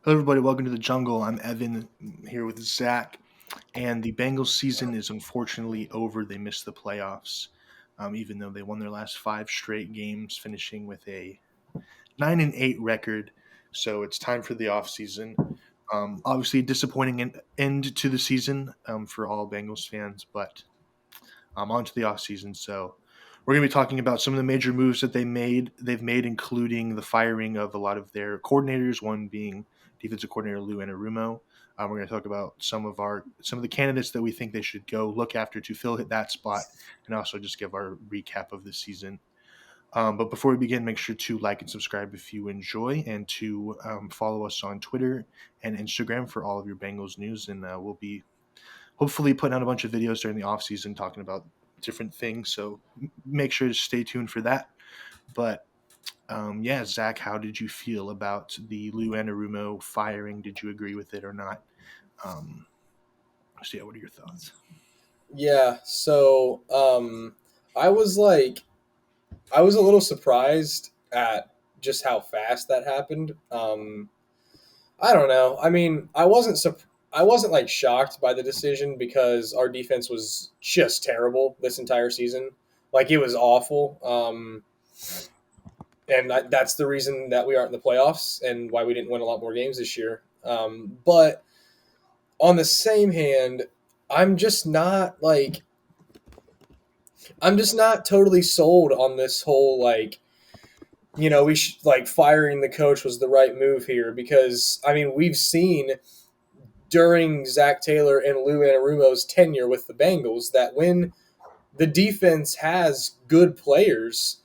Hello, everybody. Welcome to the jungle. I'm Evan here with Zach, and the Bengals season is unfortunately over. They missed the playoffs, even though they won their last five straight games, finishing with a 9-8 record. So it's time for the off season. Obviously, a disappointing end to the season for all Bengals fans, but on to the off season. So we're going to be talking about some of the major moves that they've made, including the firing of a lot of their coordinators. One being defensive coordinator Lou Anarumo. We're going to talk about some of the candidates that we think they should go look after to fill that spot, and also just give our recap of the season. But before we begin, make sure to like and subscribe if you enjoy, and to follow us on Twitter and Instagram for all of your Bengals news. And we'll be hopefully putting out a bunch of videos during the off season talking about different things. So make sure to stay tuned for that. But yeah, Zach, how did you feel about the Lou Anarumo firing? Did you agree with it or not? Um, so yeah, what are your thoughts? Yeah, so I was like, I was a little surprised at just how fast that happened. I don't know. I mean, I wasn't like shocked by the decision because our defense was just terrible this entire season. Like it was awful. That's the reason that we aren't in the playoffs and why we didn't win a lot more games this year. But on the same hand, I'm just not like I'm just not totally sold on this whole we should like firing the coach was the right move here because I mean we've seen during Zach Taylor and Lou Anarumo's tenure with the Bengals that when the defense has good players,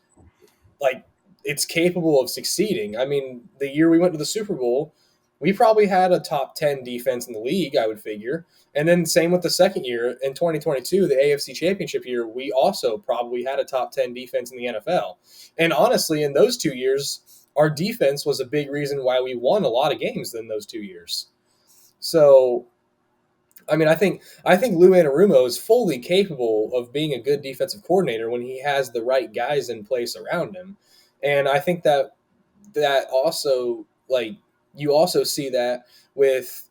like it's capable of succeeding. I mean, the year we went to the Super Bowl, we probably had a top 10 defense in the league, I would figure. And then same with the second year in 2022, the AFC Championship year, we also probably had a top 10 defense in the NFL. And honestly, in those 2 years, our defense was a big reason why we won a lot of games in those 2 years. So, I mean, I think Lou Anarumo is fully capable of being a good defensive coordinator when he has the right guys in place around him, and I think that also like you also see that with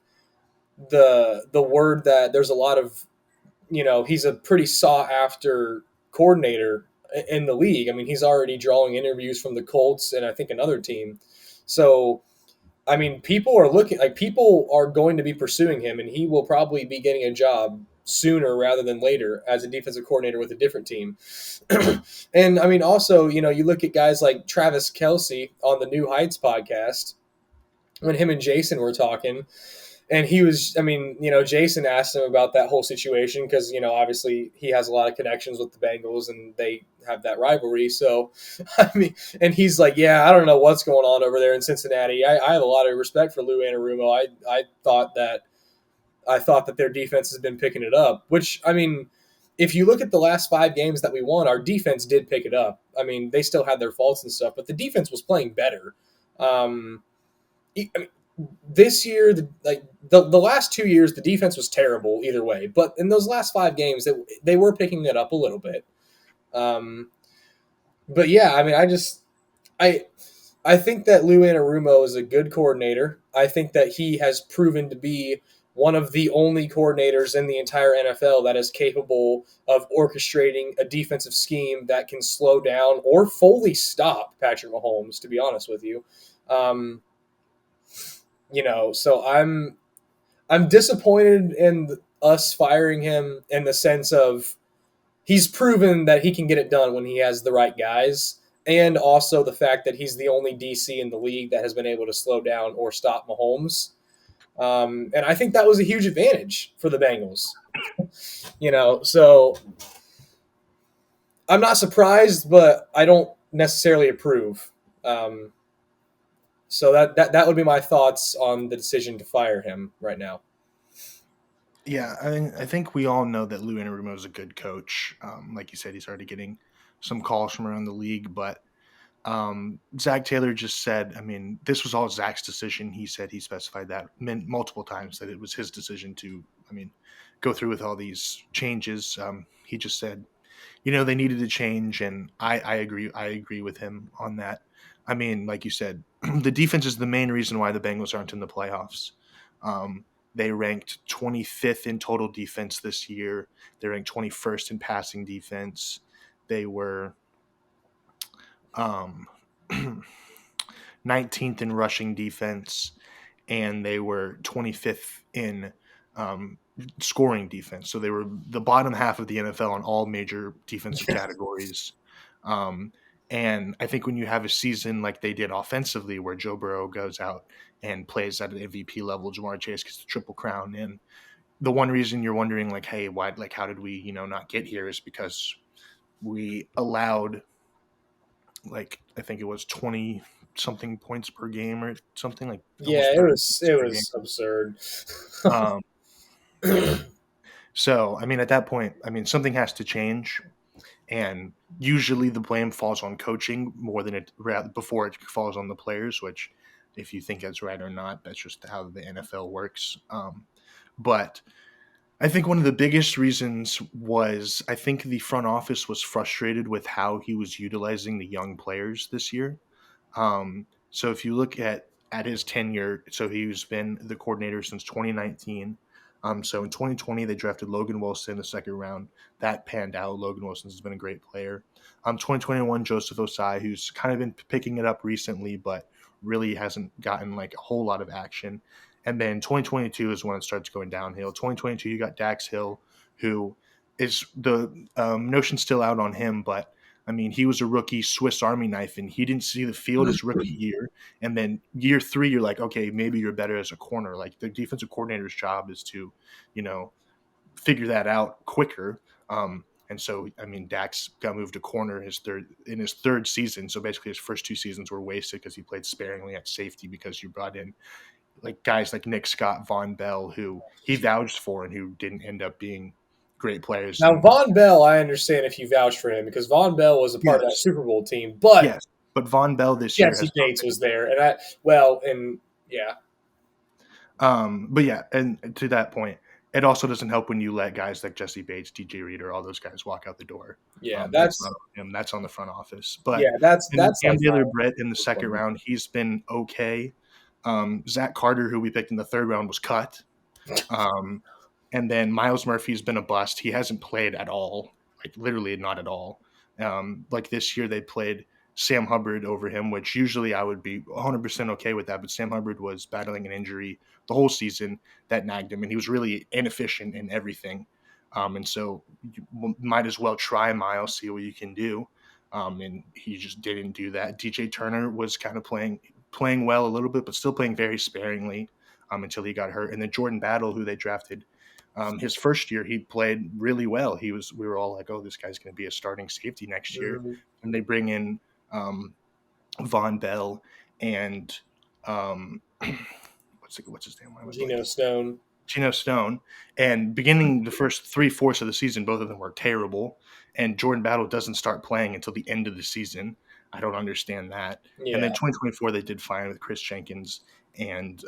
the word that there's a lot of he's a pretty sought after coordinator in the league. I mean, he's already drawing interviews from the Colts and I think another team, so I mean, people are going to be pursuing him, and he will probably be getting a job sooner rather than later as a defensive coordinator with a different team. And I mean, also, you look at guys like Travis Kelsey on the New Heights podcast when him and Jason were talking, and he was, I mean, Jason asked him about that whole situation because, obviously he has a lot of connections with the Bengals and they have that rivalry. So, I mean, and he's like, yeah, I don't know what's going on over there in Cincinnati. I have a lot of respect for Lou Anarumo. I thought that their defense has been picking it up, which, I mean, if you look at the last 5 games that we won, our defense did pick it up. I mean, they still had their faults and stuff, but the defense was playing better. Um, I mean, this year, the last 2 years, the defense was terrible either way. But in those last 5 games, they were picking it up a little bit. Um, but yeah, I mean, I I think that Lou Anarumo is a good coordinator. I think that he has proven to be one of the only coordinators in the entire NFL that is capable of orchestrating a defensive scheme that can slow down or fully stop Patrick Mahomes. To be honest with you. Um, so I'm disappointed in us firing him in the sense of he's proven that he can get it done when he has the right guys, and also the fact that he's the only DC in the league that has been able to slow down or stop Mahomes. And I think that was a huge advantage for the Bengals. So I'm not surprised, but I don't necessarily approve. Um, so that would be my thoughts on the decision to fire him right now. Yeah, I mean, I think we all know that Lou Anarumo is a good coach. Like you said, he's already getting some calls from around the league, but Zach Taylor just said, I mean, this was all Zach's decision. He said he specified that multiple times that it was his decision to, I mean, go through with all these changes. He just said, they needed to change, and I agree. I agree with him on that. I mean, like you said, the defense is the main reason why the Bengals aren't in the playoffs. Um, they ranked 25th in total defense this year. They ranked 21st in passing defense. They were um, 19th in rushing defense, and they were 25th in um, scoring defense. So they were the bottom half of the NFL on all major defensive categories. Um, and I think when you have a season like they did offensively, where Joe Burrow goes out and plays at an MVP level, Jamar Chase gets the triple crown, and the one reason you're wondering, like, hey, why, like, how did we, not get here, is because we allowed, like, I think it was 20 something points per game or something, like Yeah, almost it 30 was points it per game. was absurd. Um, so, I mean, at that point, I mean, something has to change. And usually the blame falls on coaching more than before it falls on the players, which, if you think that's right or not, that's just how the NFL works. But I think one of the biggest reasons was, I think the front office was frustrated with how he was utilizing the young players this year. So if you look at his tenure, so he's been the coordinator since 2019. So in 2020, they drafted Logan Wilson in the second round. That panned out. Logan Wilson has been a great player. 2021, Joseph Osai, who's kind of been picking it up recently, but really hasn't gotten like a whole lot of action. And then 2022 is when it starts going downhill. 2022, you got Dax Hill, who is the notion still out on him, but I mean, he was a rookie Swiss Army knife, and he didn't see the field his rookie year. And then year three, you're like, okay, maybe you're better as a corner. Like, the defensive coordinator's job is to, you know, figure that out quicker. And so, I mean, Dax got moved to corner in his third season. So basically, his first two seasons were wasted because he played sparingly at safety, because you brought in like guys like Nick Scott, Von Bell, who he vouched for and who didn't end up being great players. Now, And Von Bell, I understand if you vouch for him because Von Bell was a part of that yes, Super Bowl team, but yes, but Von Bell this year Jesse has not Bates been was there, and yeah, But yeah, and to that point, it also doesn't help when you let guys like Jesse Bates, DJ Reader, all those guys walk out the door. yeah, That's not on him. That's on the front office. But and then that's Cam like Baylor Brett in the my second point. round, he's been okay. Zach Carter, who we picked in the third round, was cut. Um, and then Miles Murphy's been a bust. He hasn't played at all, like literally not at all. Like this year, they played Sam Hubbard over him, which usually I would be 100% okay with that. But Sam Hubbard was battling an injury the whole season that nagged him, and he was really inefficient in everything. And so you might as well try Miles, see what you can do. And he just didn't do that. DJ Turner was kind of playing well a little bit, but still playing very sparingly until he got hurt. And then Jordan Battle, who they drafted his first year, he played really well. We were all like, oh, this guy's going to be a starting safety next year. Mhm. And they bring in um, Von Bell and what's his name? Why am I Geno blanking? Stone. Geno Stone. And beginning the first 3/4 of the season, both of them were terrible. And Jordan Battle doesn't start playing until the end of the season. I don't understand that. And Yeah, then 2024, they did fine with Chris Jenkins and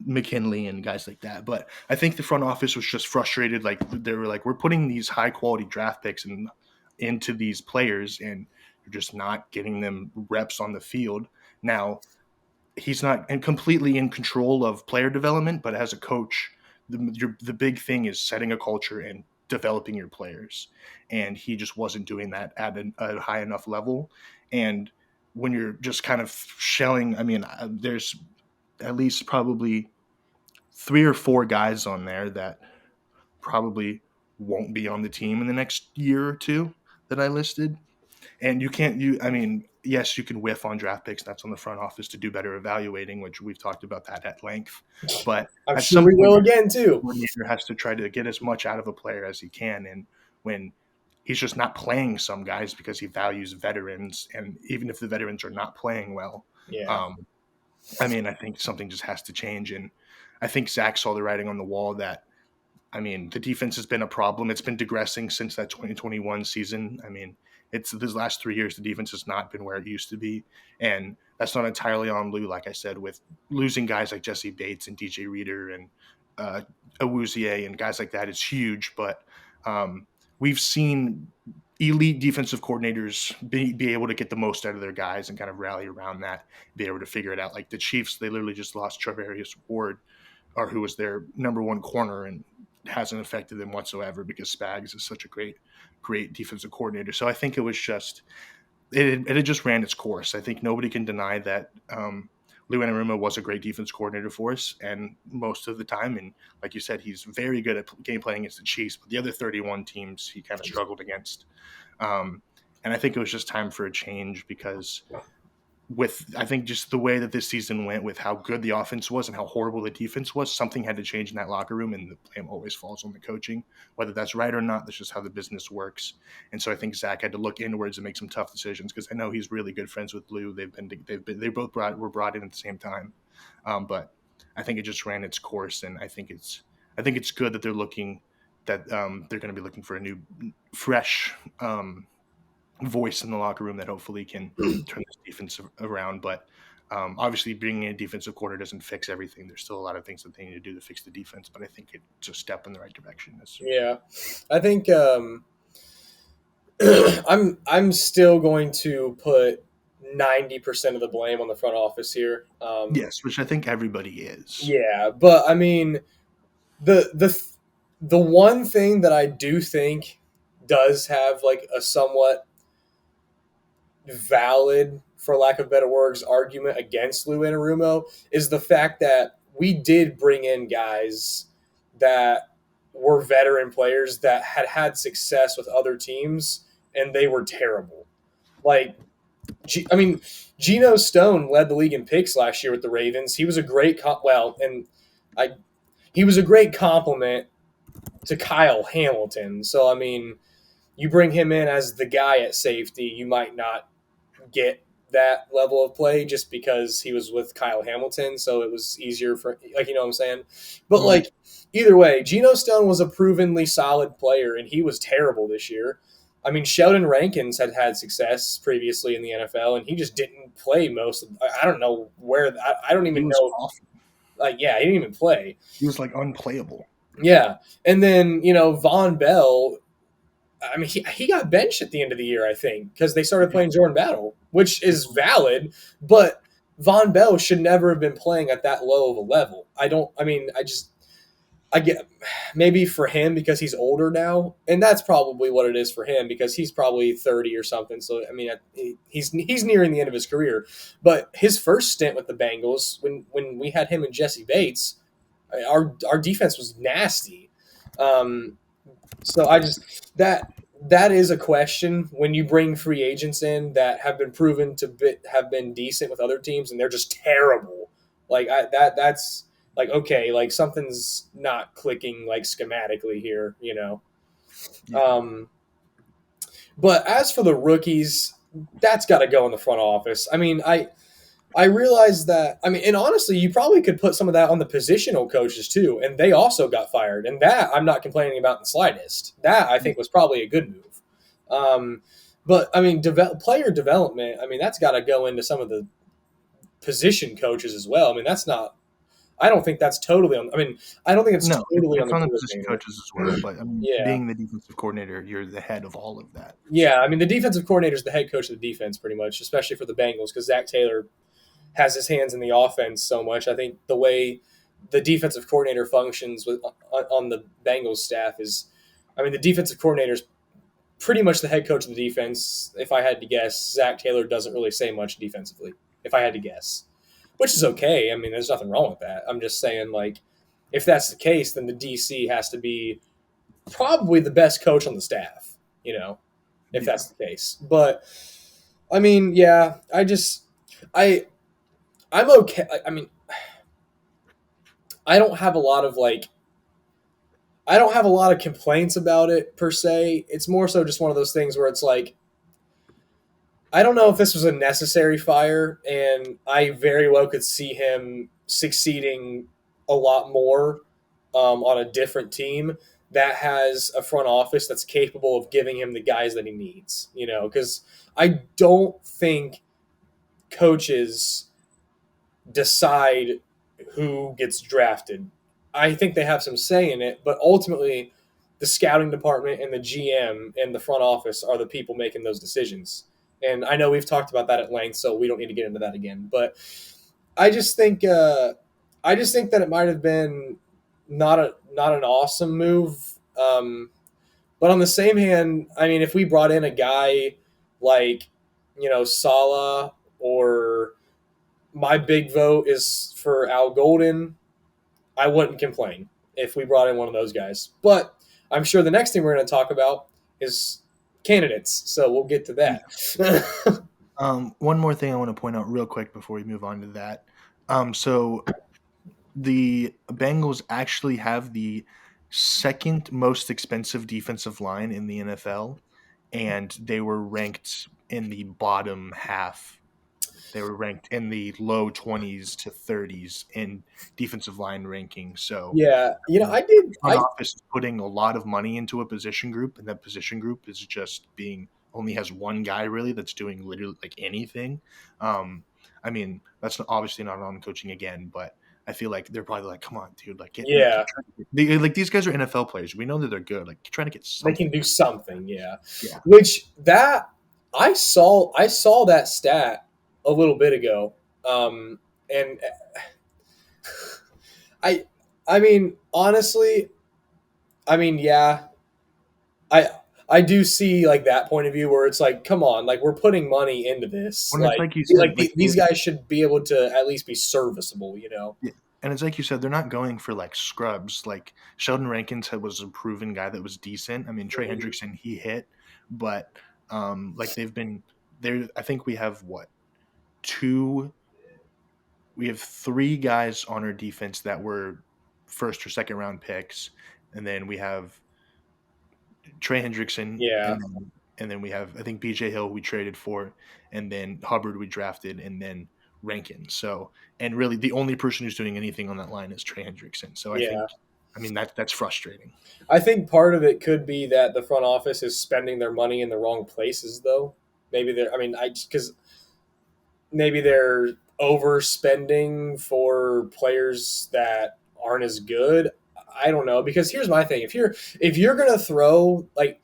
McKinley and guys like that. But I think the front office was just frustrated. Like, they were like, we're putting these high quality draft picks into these players, and you're just not getting them reps on the field. Now, he's not completely in control of player development, but as a coach, the big thing is setting a culture and developing your players. And he just wasn't doing that at a high enough level. And when you're just kind of shelling, I mean, there's at least probably 3 or 4 guys on there that probably won't be on the team in the next year or two that I listed. And I mean, yes, you can whiff on draft picks. That's on the front office to do better evaluating, which we've talked about that at length. But I'm at sure some we point, will again the too. coordinator has to try to get as much out of a player as he can. And when he's just not playing some guys because he values veterans, and even if the veterans are not playing well, Yeah, um, I mean, I think something just has to change. And I think Zach saw the writing on the wall that, I mean, the defense has been a problem. It's been digressing since that 2021 season. I mean, it's these last 3 years, the defense has not been where it used to be. And that's not entirely on Lou, like I said, with losing guys like Jesse Bates and DJ Reader and uh, Awuzie and guys like that. It's huge. But um, we've seen elite defensive coordinators be able to get the most out of their guys and kind of rally around that, be able to figure it out. Like the Chiefs, they literally just lost Travarius Ward, or who was their number one corner, and hasn't affected them whatsoever because Spags is such a great defensive coordinator. So I think it was just it had just ran its course. I think nobody can deny that Lou Anarumo was a great defense coordinator for us, and most of the time, and like you said, he's very good at game playing against the Chiefs. But the other 31 teams, he kind of struggled against. And I think it was just time for a change because with I think just the way that this season went, with how good the offense was and how horrible the defense was, something had to change in that locker room, and the blame always falls on the coaching, whether that's right or not. That's just how the business works. And so I think Zach had to look inwards and make some tough decisions because I know he's really good friends with Lou. They both were brought in at the same time, but I think it just ran its course, and I think it's good that they're looking that they're going to be looking for a new, fresh voice in the locker room that hopefully can turn this defense around. But obviously, bringing in a defensive coordinator doesn't fix everything. There's still a lot of things that they need to do to fix the defense. But I think it's a step in the right direction. Yeah, I think I'm still going to put 90% of the blame on the front office here. Yes, which I think everybody is. Yeah, but I mean the the the one thing that I do think does have like a somewhat valid, for lack of better words, argument against Lou Anarumo is the fact that we did bring in guys that were veteran players that had had success with other teams, and they were terrible. Like, I mean, Geno Stone led the league in picks last year with the Ravens. He was a great I he was a great compliment to Kyle Hamilton. So I mean, you bring him in as the guy at safety, you might not get that level of play just because he was with Kyle Hamilton, so it was easier for, like, you know what I'm saying? But Mhm. like, either way, Geno Stone was a provenly solid player, and he was terrible this year. I mean, Sheldon Rankins had had success previously in the NFL, and he just didn't play most of. I don't know where. I don't He even was know. awful. Like, yeah, he didn't even play. He was like unplayable. Yeah, and then Von Bell. I mean, he got benched at the end of the year, I think, because they started Yeah. playing Jordan Battle, which is valid, but Von Bell should never have been playing at that low of a level. I get maybe for him because he's older now, and that's probably what it is for him because he's probably 30 or something. So I mean, he's nearing the end of his career. But his first stint with the Bengals, when we had him and Jesse Bates, our defense was nasty. Um, so I just that is a question when you bring free agents in that have been proven to have been decent with other teams and they're just terrible. Like that's like, okay, like something's not clicking like schematically here. Yeah. Um, but as for the rookies, that's got to go in the front office. I mean, I realize that. I mean, and honestly, you probably could put some of that on the positional coaches too, and they also got fired. And that I'm not complaining about in the slightest. That I Yeah. think was probably a good move. Um, but I mean, player development. I mean, that's got to go into some of the position coaches as well. I mean, that's not. I don't think that's totally on. I mean, I don't think it's No, totally on it's the on the position coordinator. coaches as well. But I mean, Yeah, being the defensive coordinator, you're the head of all of that. yeah. I mean, the defensive coordinator is the head coach of the defense, pretty much, especially for the Bengals, because Zach Taylor has his hands in the offense so much. I think the way the defensive coordinator functions on the Bengals staff is, I mean, the defensive coordinator is pretty much the head coach of the defense. If I had to guess, Zach Taylor doesn't really say much defensively. If I had to guess, which is okay. I mean, there's nothing wrong with that. I'm just saying, like, if that's the case, then the DC has to be probably the best coach on the staff. If Yeah. that's the case. But I mean, yeah, I I'm okay. I mean, I don't have a lot of like I don't have a lot of complaints about it per se. It's more so just one of those things where it's like I don't know if this was a necessary fire, and I very well could see him succeeding a lot more on a different team that has a front office that's capable of giving him the guys that he needs. Because I don't think coaches decide who gets drafted. I think they have some say in it, but ultimately, the scouting department and the GM and the front office are the people making those decisions. And I know we've talked about that at length, so we don't need to get into that again. But I just think I just think that it might have been not an awesome move. But on the same hand, I mean, if we brought in a guy like, Salah, or my big vote is for Al Golden, I wouldn't complain if we brought in one of those guys. But I'm sure the next thing we're going to talk about is candidates. So we'll get to Yeah. that. One more thing I want to point out real quick before we move on to that. So the Bengals actually have the second most expensive defensive line in the NFL, and they were ranked in the bottom half. They were ranked in the low 20s to 30s in defensive line rankings. So Yeah, the I did. front office is putting a lot of money into a position group, and that position group is just being only has one guy really that's doing literally like anything. I mean, that's obviously not on coaching again, but I feel like they're probably like, come on, dude, like Yeah, keep trying like these guys are NFL players. We know that they're good. Like, trying to get they can something. do something. Yeah, Yeah. which that I saw that stat a little bit ago, and I I mean honestly, yeah, I I do see like that point of view where it's like, come on, like we're putting money into this, When it's like you like said, like these guys should be able to at least be serviceable. yeah. And it's like you said, they're not going for like scrubs. Like Sheldon Rankins was a proven guy that was decent. I mean, Trey Mhm. Hendrickson, he hit, but like they've been there. I think we have what two? We have three guys on our defense that were first or second round picks, and then we have Trey Hendrickson, Yeah, and then we have I think BJ Hill we traded for, and then Hubbard we drafted, and then Rankin. So and really the only person who's doing anything on that line is Trey Hendrickson. So yeah. I mean that's frustrating. I think part of it could be that the front office is spending their money in the wrong places, though. Maybe they're. I mean, I because maybe they're overspending for players that aren't as good. I don't know, because here's my thing: if you're gonna throw like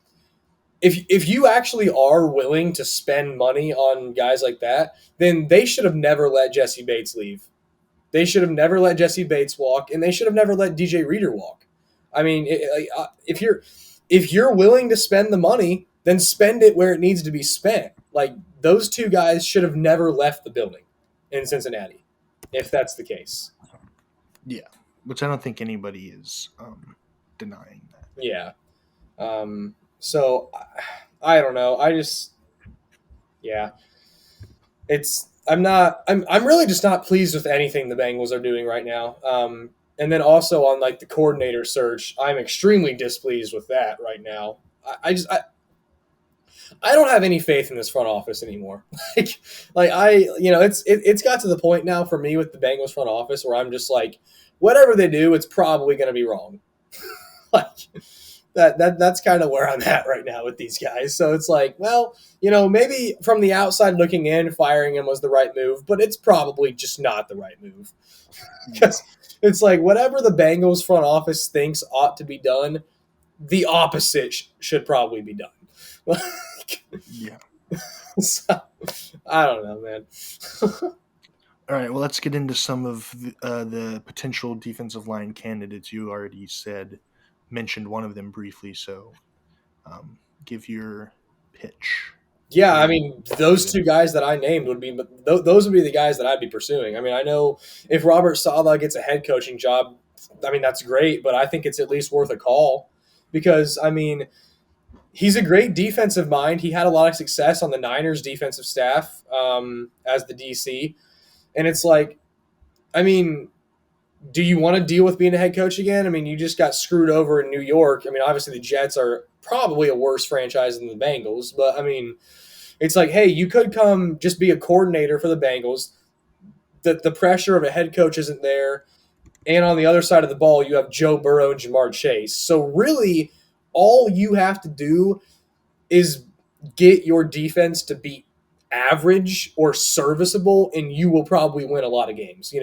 if you actually are willing to spend money on guys like that, then they should have never let Jesse Bates leave. They should have never let Jesse Bates walk, and they should have never let DJ Reader walk. I mean, if you're willing to spend the money, then spend it where it needs to be spent. Like those two guys should have never left the building in Cincinnati, if that's the case. Yeah, which I don't think anybody is denying that. Yeah. So I don't know. I just yeah. It's I'm really just not pleased with anything the Bengals are doing right now. And then also on like the coordinator search, I'm extremely displeased with that right now. I don't have any faith in this front office anymore. like it's got to the point now for me with the Bengals front office where I'm just like, whatever they do, it's probably going to be wrong. like that's kind of where I'm at right now with these guys. So it's like, well, maybe from the outside looking in, firing him was the right move, but it's probably just not the right move. Yeah, Because it's like whatever the Bengals front office thinks ought to be done, the opposite should probably be done. yeah. So, I don't know, man. All right, well, let's get into some of the potential defensive line candidates. You already mentioned one of them briefly, so give your pitch. Yeah, Who I you mean, those two guys that I named would be those would be the guys that I'd be pursuing. I mean, I know if Robert Saleh gets a head coaching job, I mean that's great, but I think it's at least worth a call because I mean he's a great defensive mind. He had a lot of success on the Niners defensive staff as the DC, and it's like, I mean, do you want to deal with being a head coach again? I mean, you just got screwed over in New York. I mean, obviously the Jets are probably a worse franchise than the Bengals, but I mean, it's like, hey, you could come just be a coordinator for the Bengals. The pressure of a head coach isn't there. And on the other side of the ball, you have Joe Burrow and Jamar Chase. So really, all you have to do is get your defense to be average or serviceable, and you will probably win a lot of games.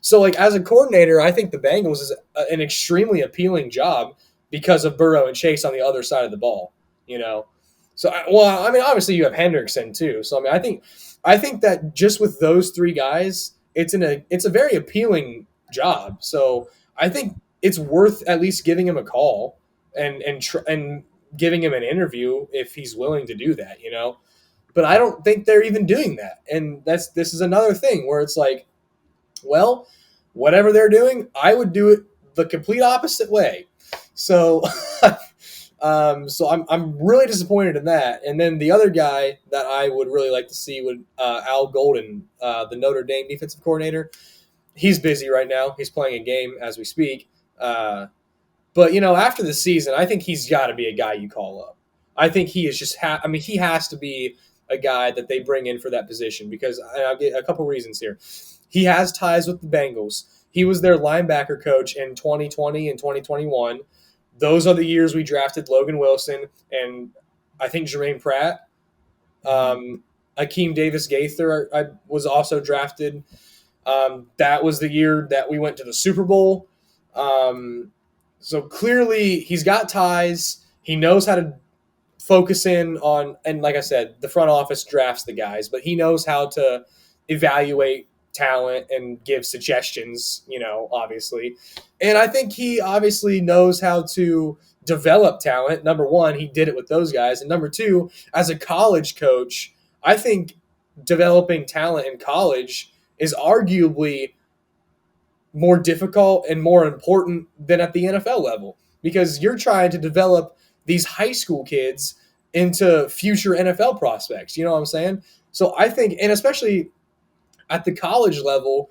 So like as a coordinator, I think the Bengals is an extremely appealing job. because of Burrow and Chase on the other side of the ball. You know, so well, I mean, obviously you have Hendrickson too. So I mean, I think that just with those three guys, it's a very appealing job. So I think it's worth at least giving him a call and giving him an interview if he's willing to do that. You know, but I don't think they're even doing that. And this is another thing where it's like, well, whatever they're doing, I would do it the complete opposite way. So, so I'm really disappointed in that. And then the other guy that I would really like to see would Al Golden, the Notre Dame defensive coordinator. He's busy right now. He's playing a game as we speak. But after the season, I think he's got to be a guy you call up. I think he is just. I mean, he has to be a guy that they bring in for that position because I'll get a couple reasons here. He has ties with the Bengals. He was their linebacker coach in 2020 and 2021. Those are the years we drafted Logan Wilson and I think Jermaine Pratt. Mhm. Akeem Davis Gaither I was also drafted. That was the year that we went to the Super Bowl. So clearly, he's got ties. He knows how to focus in on, and like I said, the front office drafts the guys, but he knows how to evaluate talent and give suggestions, obviously. And I think he obviously knows how to develop talent. Number one, he did it with those guys. And number two, as a college coach, I think developing talent in college is arguably more difficult and more important than at the NFL level because you're trying to develop these high school kids into future NFL prospects. You know what I'm saying? So I think, and especially at the college level,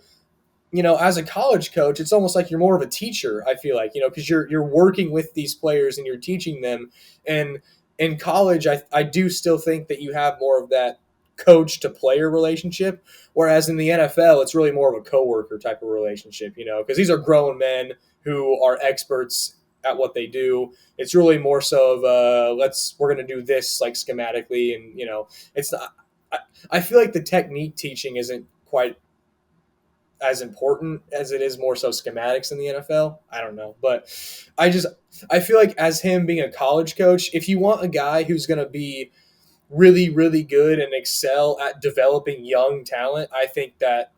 as a college coach, it's almost like you're more of a teacher. I feel like, because you're working with these players and you're teaching them. And in college, I do still think that you have more of that coach to player relationship, whereas in the NFL, it's really more of a coworker type of relationship. Because these are grown men who are experts at what they do. It's really more so of we're going to do this like schematically, and it's not. I, I feel like the technique teaching isn't quite as important as it is more so schematics in the NFL. I don't know, but I just I feel like as him being a college coach, if you want a guy who's going to be really really good and excel at developing young talent, I think that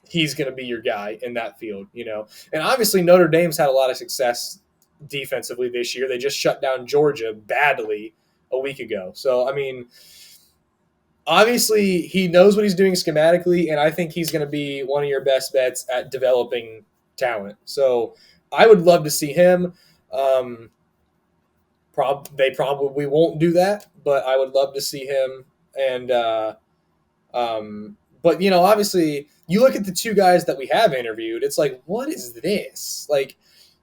he's going to be your guy in that field. And obviously Notre Dame's had a lot of success defensively this year. They just shut down Georgia badly a week ago. So I mean, obviously he knows what he's doing schematically, and I think he's going to be one of your best bets at developing talent. So I would love to see him. Um, they probably won't do that, but I would love to see him. And but obviously, you look at the two guys that we have interviewed. It's like, what is this? Like,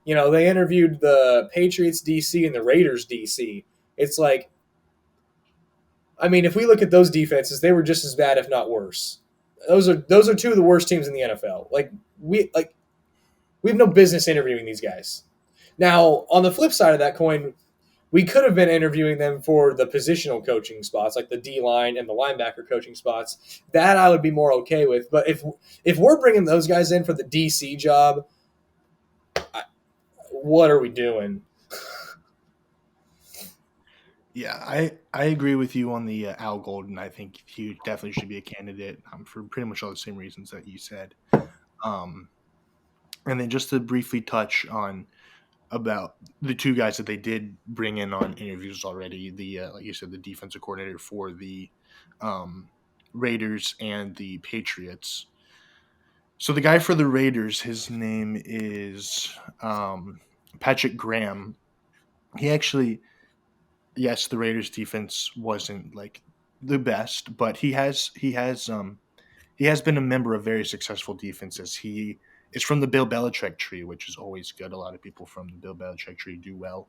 they interviewed the Patriots DC and the Raiders DC. It's like, I mean, if we look at those defenses, they were just as bad, if not worse. Those are two of the worst teams in the NFL. We have no business interviewing these guys. Now, on the flip side of that coin, we could have been interviewing them for the positional coaching spots, like the D line and the linebacker coaching spots. That I would be more okay with. But if we're bringing those guys in for the DC job, what are we doing? Yeah, I agree with you on the Al Golden. I think he definitely should be a candidate for pretty much all the same reasons that you said. Um, and then just to briefly touch on about the two guys that they did bring in on interviews already. The like you said, the defensive coordinator for the um, Raiders and the Patriots. So the guy for the Raiders, his name is Patrick Graham. He actually, yes, the Raiders defense wasn't like the best, but he has been a member of very successful defenses. He is from the Bill Belichick tree, which is always good. A lot of people from the Bill Belichick tree do well.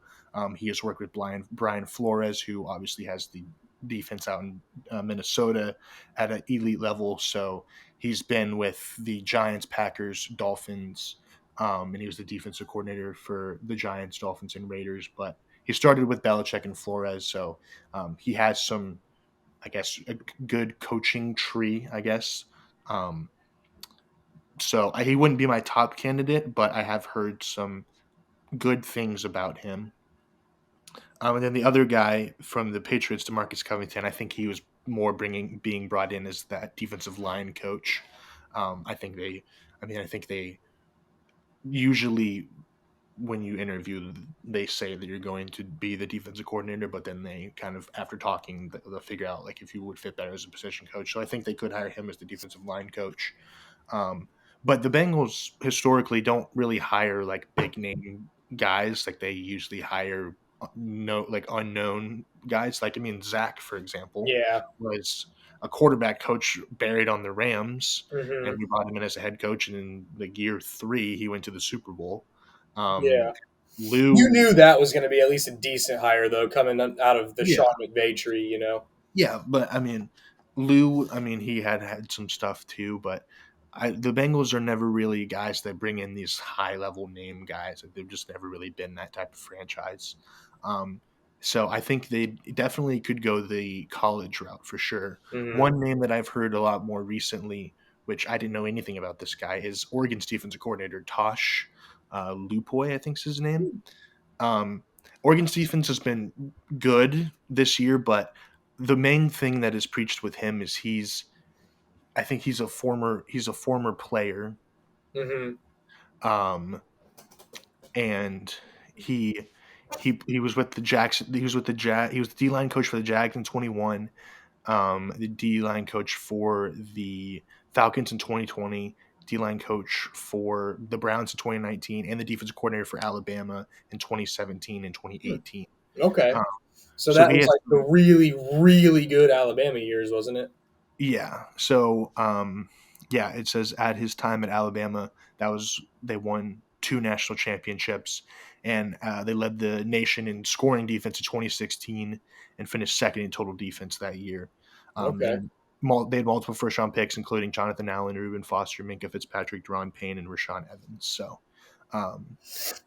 He has worked with Brian Flores, who obviously has the defense out in Minnesota at an elite level. So he's been with the Giants, Packers, Dolphins, and he was the defensive coordinator for the Giants, Dolphins, and Raiders. But he started with Belichick and Flores, so he has some, I guess, a good coaching tree, I guess. Um, so he wouldn't be my top candidate, but I have heard some good things about him. And then the other guy from the Patriots, DeMarcus Covington, I think he was more being brought in as that defensive line coach. I think I think they usually when you interview, they say that you're going to be the defensive coordinator, but then they kind of, after talking, they'll figure out like if you would fit better as a position coach. So I think they could hire him as the defensive line coach. Um, but the Bengals historically don't really hire like big name guys. Like they usually hire no like unknown guys. Like I mean, Zach, for example, Yeah. was a quarterback coach buried on the Rams, and Hmm. we brought him in as a head coach. And in like year three, he went to the Super Bowl. Um, Yeah. You Lou, knew that was going to be at least a decent hire, though, coming out of the yeah, Sean McVay tree. You know. yeah, but I mean, Lou, I mean, he had some stuff too, but the Bengals are never really guys that bring in these high level name guys. Like, they've just never really been that type of franchise. Um, so I think they definitely could go the college route for sure. Hmm. One name that I've heard a lot more recently, which I didn't know anything about this guy, is Oregon's defensive coordinator Tosh Lupoy, I think's his name. Um, Oregon's defense has been good this year, but the main thing that is preached with him is I think he's a former player, Hmm. um, and he he was with the Jackson. He was with the Jag. He was the D line coach for the Jags in 21. The D line coach for the Falcons in 2020. D line coach for the Browns in 2019, and the defensive coordinator for Alabama in 2017 and 2018. Okay. Um, So so that he was has like the really, really good Alabama years, wasn't it? Yeah. So, yeah, it says at his time at Alabama, they won two national championships, and they led the nation in scoring defense in 2016 and finished second in total defense that year. Okay. And they had multiple first round picks, including Jonathan Allen, Reuben Foster, Minka Fitzpatrick, Deron Payne, and Rashawn Evans. So, um,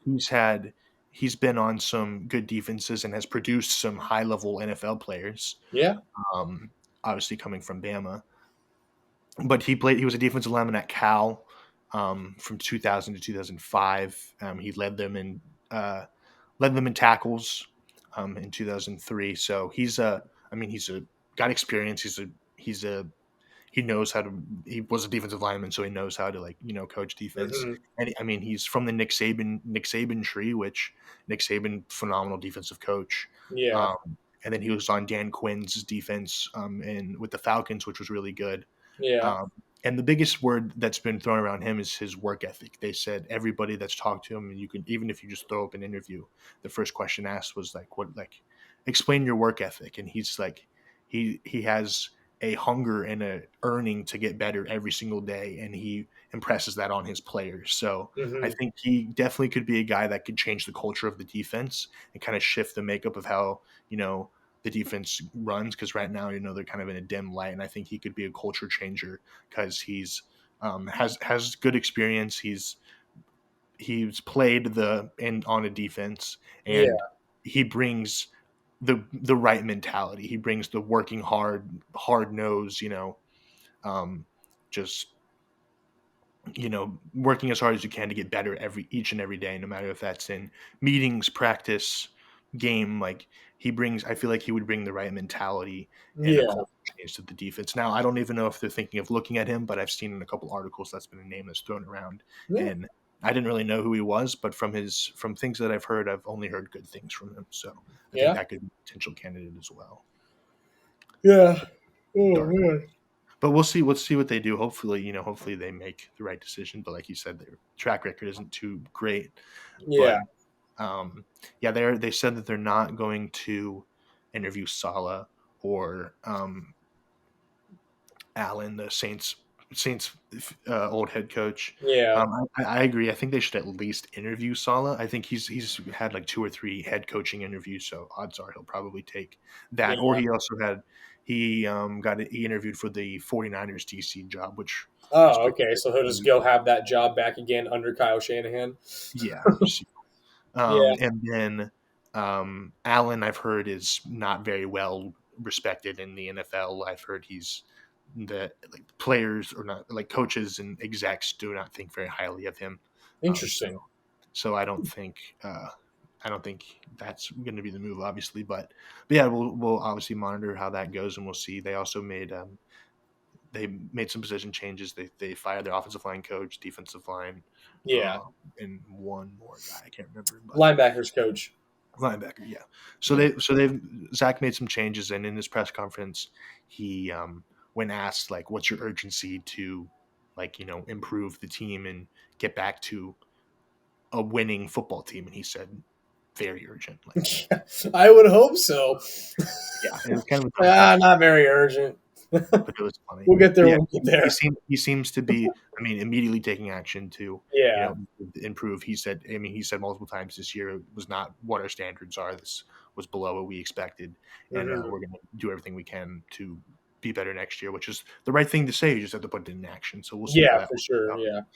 he's had he's been on some good defenses and has produced some high level NFL players. Yeah. Um, Obviously coming from Bama, but he was a defensive lineman at Cal from 2000 to 2005. He led them in tackles in 2003. So he's a got experience. He's a he knows how to he was a defensive lineman, so he knows how to coach defense. Hmm. And he's from the Nick Saban tree, which Nick Saban, phenomenal defensive coach. Yeah. um, and then he was on Dan Quinn's defense and with the Falcons, which was really good. Yeah. um, and the biggest word that's been thrown around him is his work ethic. They said everybody that's talked to him, and you can, even if you just throw up an interview, the first question asked was like, "What, like, explain your work ethic?" And he's like, he has a hunger and a earning to get better every single day, and he impresses that on his players. So I Hmm. think he definitely could be a guy that could change the culture of the defense and kind of shift the makeup of how the defense runs, because right now they're kind of in a dim light, and I think he could be a culture changer because has good experience. He's played the and on a defense, Yeah. and he brings the right mentality. He brings the working hard nose, um, just working as hard as you can to get better each and every day, no matter if that's in meetings, practice, game. Like I feel like he would bring the right mentality and a Yeah. culture change to the defense. Now, I don't even know if they're thinking of looking at him, but I've seen in a couple articles that's been a name that's thrown around, Yeah. and I didn't really know who he was, but from things that I've heard, I've only heard good things from him. So I think Yeah. that could be a potential candidate as well. Yeah. Oh Dark. man. But we'll see. Let's see what they do. Hopefully, hopefully they make the right decision. But like you said, their track record isn't too great. Yeah. But yeah, they said that they're not going to interview Sala or Allen, the Saints old head coach. Yeah. I agree. I think they should at least interview Sala. I think he's had like two or three head coaching interviews, so odds are he'll probably take that. Or Yeah. he also had he interviewed for the 49ers DC job, which was Oh, pretty okay. So he'll just good. go have that job back again under Kyle Shanahan. Yeah. Yeah. And then Allen, I've heard, is not very well respected in the NFL. I've heard the like players or not like coaches and execs do not think very highly of him. Interesting. So I don't think I don't think that's going to be the move, obviously. But yeah, we'll obviously monitor how that goes, and we'll see. They made some position changes. They fired their offensive line coach, defensive line, Yeah, and one more guy I can't remember, but linebackers coach. linebacker. Yeah. So Yeah. they've Zach made some changes, and in his press conference, he when asked like, "What's your urgency to like improve the team and get back to a winning football team?" And he said, "Very urgent." Like, I would hope so. yeah, it was kind of a tongue twister, Not very urgent. but it was funny. We'll get But there yeah, when we get there. he seems to be. I mean, immediately taking action to Yeah. improve. He said. I mean, he said multiple times this year was not what our standards are. This was below what we expected, and Hmm. we're going to do everything we can to be better next year, which is the right thing to say. You just have to put it in action. So we'll see how Yeah, that for works sure. out. Yeah.